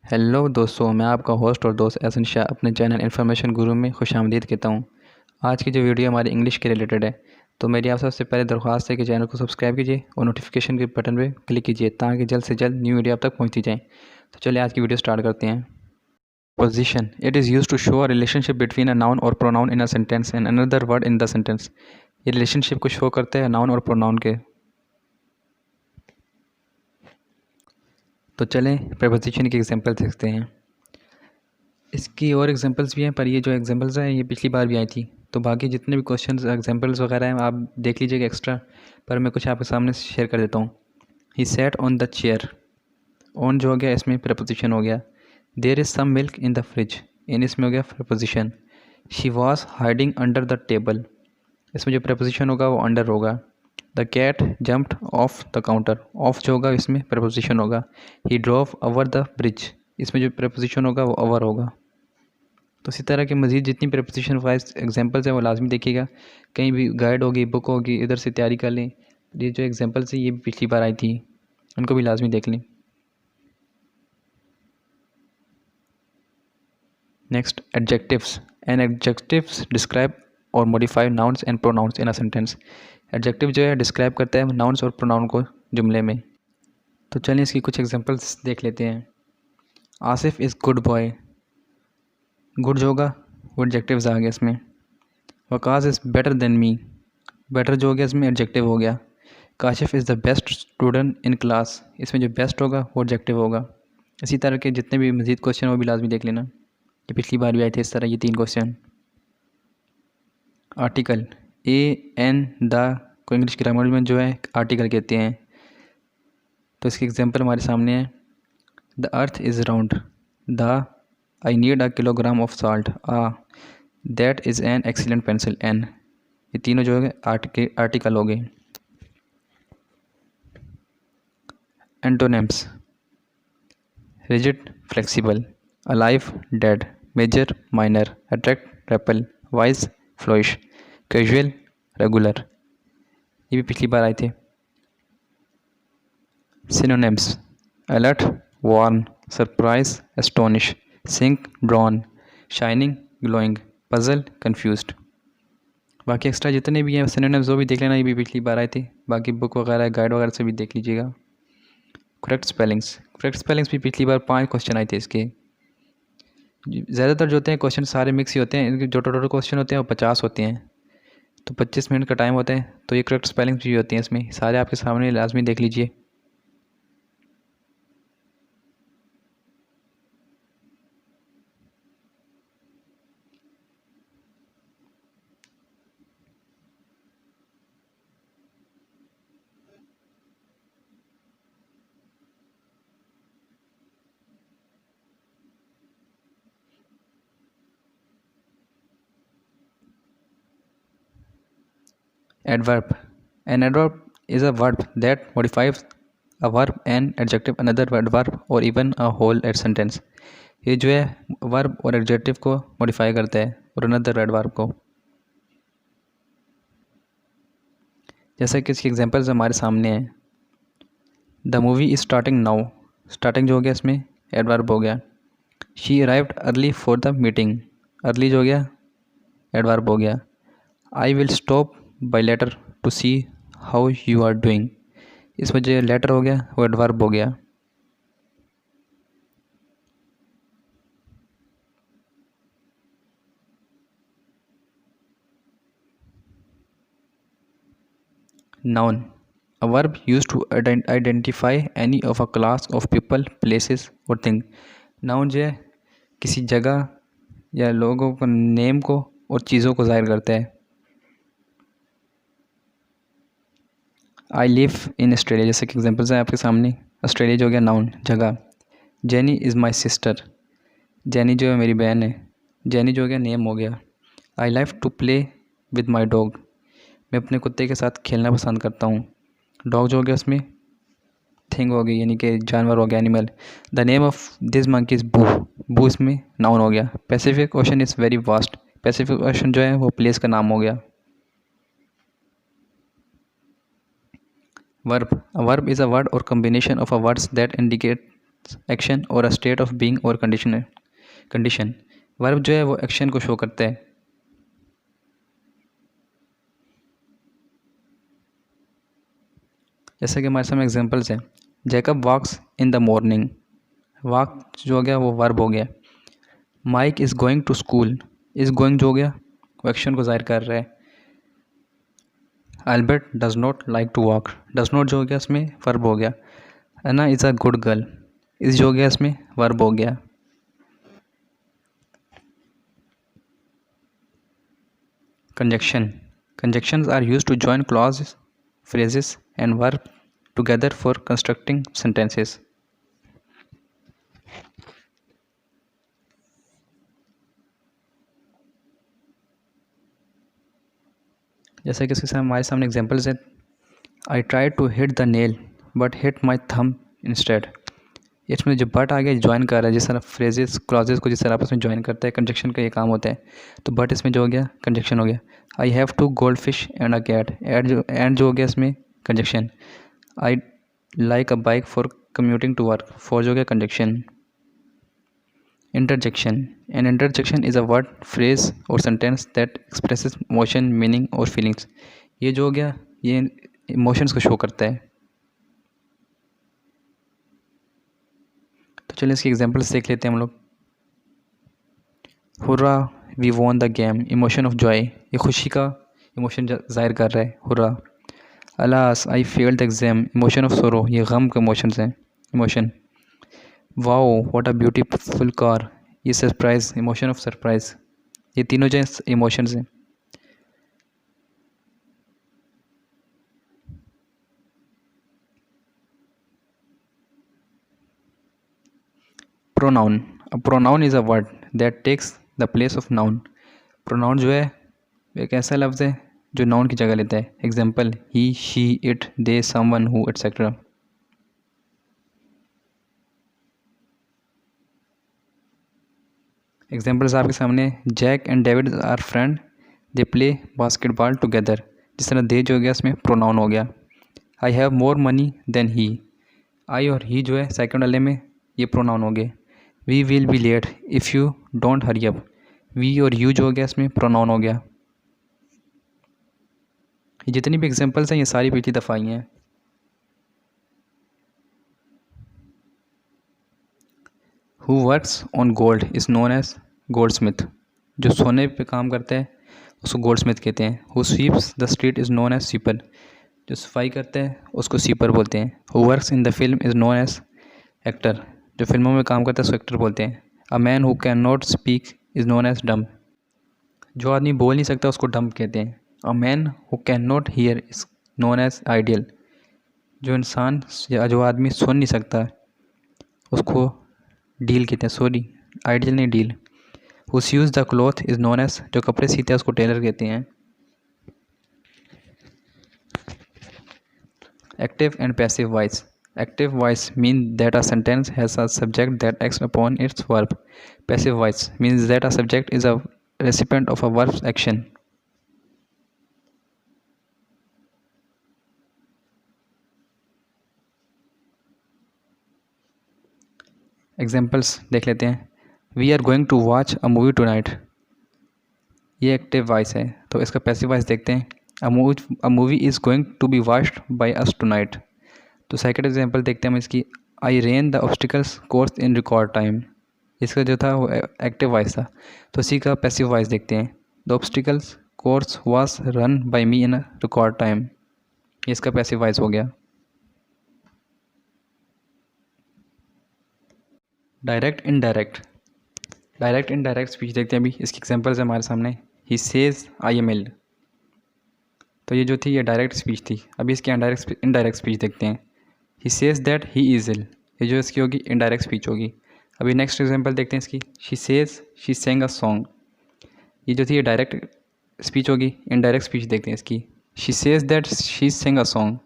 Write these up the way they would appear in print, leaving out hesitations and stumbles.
Hello दोस्तों, मैं आपका होस्ट और दोस्त एहसन शाह अपने चैनल इन्फॉर्मेशन गुरु में खुशामदीद कहता हूँ। आज की जो वीडियो हमारी इंग्लिश के रिलेटेड है, तो मेरी आप सबसे पहले दरख्वास्त है कि चैनल को सब्सक्राइब कीजिए और नोटिफिकेशन के बटन पे क्लिक कीजिए ताकि जल्द से जल्द न्यू वीडियो आप तक पहुँचती जाए। तो चलिए आज की वीडियो स्टार्ट करते हैं। Preposition, it is use to show a relationship between a noun और pronoun in a sentence and another word in the sentence. ये रिलेशनशिप को शो करता है नाउन और प्रोनाउन के। तो चलें प्रपोजिशन की एग्जाम्पल देखते हैं। इसकी और एग्जांपल्स भी हैं, पर ये जो एग्जांपल्स हैं ये पिछली बार भी आई थी, तो बाकी जितने भी क्वेश्चंस एग्जांपल्स वगैरह हैं आप देख लीजिएगा एक्स्ट्रा, पर मैं कुछ आपके सामने शेयर कर देता हूँ। He sat on the chair, on जो हो गया इसमें प्रपोजिशन हो गया। There is some milk in the fridge, in इसमें हो गया preposition. She was hiding under the table, इसमें जो प्रपोजिशन होगा वो अंडर होगा। The cat jumped off the counter, off जो होगा इसमें प्रपोजिशन होगा। He drove over the bridge, इसमें जो प्रपोजिशन होगा वो ओवर होगा। तो इसी तरह के मज़ीद जितनी प्रपोजिशन वाइज एग्जांपल्स हैं वो लाजमी देखिएगा, कहीं भी गाइड होगी, बुक होगी, इधर से तैयारी कर लें। ये जो एग्जांपल्स हैं ये भी पिछली बार आई थी, उनको भी लाजमी देख लें। Next, adjectives. An adjectives describe और modify nouns and pronouns in a sentence. Adjective जो है डिस्क्राइब करता है नाउन्स और प्रोनाउन को जुमले में। तो चलिए इसकी कुछ एग्जांपल्स देख लेते हैं। Asif is good boy, good जो होगा वो एडजेक्टिव्स आ गया इसमें। Waqas is better than me, better जो हो गया इसमें एडजेक्टिव हो गया। Kashif is the best student in class, इसमें जो बेस्ट होगा वो एडजेक्टिव होगा। इसी तरह के जितने भी मज़ीद क्वेश्चन वो भी लाजमी देख लेना, ये पिछली बार भी आए थे इस तरह ये 3 question. Article, a an the को इंग्लिश ग्रामर में जो है आर्टिकल कहते हैं। तो इसकी एग्जांपल हमारे सामने है। The earth is round, the I need a kilogram of salt, that is an excellent pencil, an. ये तीनों जो है आर्टिकल हो गए। Antonyms, rigid flexible, alive dead, major minor, attract repel, wise foolish, casual regular, ये भी पिछली बार आए थे। Synonyms, alert warn, surprise astonish, sink drown, shining glowing, puzzle confused. बाकी एक्स्ट्रा जितने भी हैं सिनोनिम्स वो भी देख लेना, ये भी पिछली बार आए थे। बाकी बुक वगैरह गाइड वगैरह से भी देख लीजिएगा। करेक्ट स्पेलिंग्स, करेक्ट स्पेलिंग्स भी पिछली बार 5 क्वेश्चन आए थे इसके। ज़्यादातर जो होते हैं क्वेश्चन सारे मिक्स ही होते हैं, इनके जो टोटल क्वेश्चन होते हैं वो 50 होते हैं, तो 25 मिनट का टाइम होता है। तो ये करेक्ट स्पेलिंग्स भी होती हैं इसमें, सारे आपके सामने लाजमी देख लीजिए। Adverb. An adverb is a verb that modifies a verb, an adjective, another verb or even a whole sentence. ये जो है वर्ब और एडजेक्टिव को मॉडिफाई करता है और अनदर एडवर्ब को। जैसा कि इसकी एग्जांपल्स हमारे सामने हैं। The movie is starting now, starting जो हो गया इसमें एडवर्ब हो गया। She arrived early for the meeting, early जो हो गया एडवर्ब हो गया। I will stop by later to see how you are doing, इस वजह लेटर हो गया वो एडवर्ब हो गया। Noun, a verb used to identify any of a class of people, places or thing। Noun जो है किसी जगह या लोगों को, नेम को और चीज़ों को ज़ाहिर करता है। आई लिव इन ऑस्ट्रेलिया, जैसे कि एग्जांपल्स हैं आपके सामने। ऑस्ट्रेलिया जो हो गया नाउन, जगह। Jenny is my sister, jenny जो है मेरी बहन है, जेनी जो हो गया नेम हो गया। I live to play with my dog, मैं अपने कुत्ते के साथ खेलना पसंद करता हूँ। डॉग जो हो गया उसमें थिंग हो गई, यानी कि जानवर हो गया, animal. The name of this monkey is Boo, Boo इसमें नाउन हो गया। Pacific Ocean is very vast, Pacific Ocean जो है वो प्लेस का नाम हो गया। Verb, a verb is a word और combination of a words that indicate action और अ स्टेट ऑफ बीइंग और कंडीशन। वर्ब जो है वो एक्शन को शो करता है। जैसे कि हमारे सामने एग्जांपल्स हैं, Jacob walks in the morning, walk जो हो गया वो वर्ब हो गया। Mike is going to school, is going जो हो गया वो एक्शन को जाहिर कर रहा है। Albert does not like to walk, does not जो हो गया इसमें वर्ब हो गया। Anna is a good girl, is जो हो गया इसमें वर्ब हो गया। Conjunctions are used to join clause, phrases and verb together for constructing sentences. जैसे कि इसके हमारे सामने एग्जांपल्स है, I try to hit the nail but hit my thumb instead. इसमें जो बट आ गया ज्वाइन कर रहा है, जिस तरह फ्रेजेस क्लॉजेस को जिस तरह आपस में ज्वाइन करता है, कंजक्शन का ये काम होता है। तो बट इसमें जो हो गया कंजक्शन हो गया। I have two goldfish and a cat, and जो हो गया इसमें conjunction. I like a bike for commuting to work, for जो हो गया conjunction. Interjection. An interjection is a word, phrase or sentence that expresses motion, meaning और feelings. ये जो हो गया ये इमोशंस को शो करता है। तो चलिए इसकी एग्जांपल्स देख लेते हैं हम लोग। Hurray we won the game, emotion of joy, ये खुशी का इमोशन जाहिर कर रहा है हुर्रा। Alas I failed the exam, emotion of sorrow, ये गम का इमोशंस हैं emotion. Wow what a beautiful car, ये सरप्राइज, इमोशन ऑफ सरप्राइज। ये तीनों जो इमोशंस हैं। Pronoun, a pronoun is a word that takes the place of noun. Pronoun जो है एक ऐसा लफ्ज़ है जो नाउन की जगह लेता है। Example he, she, it, they, someone, who, etcetera. Examples आपके सामने, Jack and David are friend, they play basketball together. जिस तरह दे जो हो गया इसमें प्रोनाउन हो गया। I have more money than he, I और ही जो है सेकंड वाले में ये प्रोनाउन हो गए। We will be late if you don't hurry up, we और यू जो हो गया इसमें प्रोनाउन हो गया। ये जितनी भी एग्जांपल्स हैं ये सारी पिछली दफ़ा आई हैं। Who works on gold is known as goldsmith, जो सोने पे काम करता है उसको गोल्ड स्मिथ कहते हैं। Who sweeps the street is known as sweeper, जो सफाई करता है उसको स्वीपर बोलते हैं। Who works in the film is known as actor, जो फिल्मों में काम करता है उसको एक्टर बोलते हैं। A man who can not speak is known as dumb, जो आदमी बोल नहीं सकता उसको डम्ब कहते हैं। A man who can not hear is known as ideal, जो इंसान या जो आदमी सुन नहीं सकता उसको डील कहते हैं, सॉरी आइडियल नहीं deal. Who sews the cloth is known as, जो कपड़े सीते हैं उसको टेलर कहते हैं। Active and passive voice, active voice mean that a sentence has a subject that acts upon its verb. Passive voice means that a subject is a recipient of a verb's action. Examples देख लेते हैं। We are going to watch a movie tonight, ये active voice है। तो इसका passive voice देखते हैं। A movie is going to be watched by us tonight. तो सेकंड एग्जांपल देखते हैं हम इसकी। I ran the obstacles course in record time, इसका जो था वो एक्टिव वॉइस था। तो इसी का पैसिव वॉइस देखते हैं। The obstacles course was run by me in a record time, इसका पैसिव वॉइस हो गया। Direct indirect, direct indirect speech देखते हैं अभी। इसकी एग्जांपल्स है हमारे सामने। ही सेज आई एम इल, तो ये जो थी ये डायरेक्ट स्पीच थी। अभी इसकी इनडायरेक्ट स्पीच देखते हैं। He says that he is ill, ये जो इसकी होगी इनडायरेक्ट स्पीच होगी। अभी नेक्स्ट एग्जांपल देखते हैं इसकी। She says she sang a song, ये जो थी ये डायरेक्ट स्पीच होगी। इनडायरेक्ट स्पीच देखते हैं इसकी। She says that she sang a song,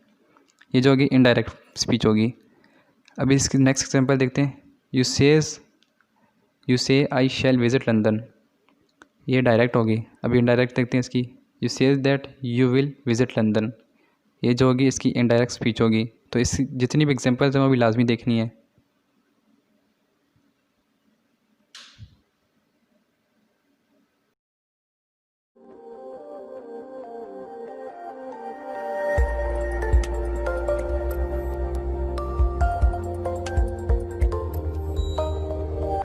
ये जो होगी इनडायरेक्ट स्पीच होगी। अभी इसकी नेक्स्ट एग्जांपल देखते हैं। यू से आई शैल विजिट लंदन, ये डायरेक्ट होगी। अभी इनडायरेक्ट देखते हैं इसकी। You says that you will visit London, ये जो होगी इसकी इनडायरेक्ट स्पीच होगी। तो इस जितनी भी एग्जांपल्स हैं वो भी लाजमी देखनी है।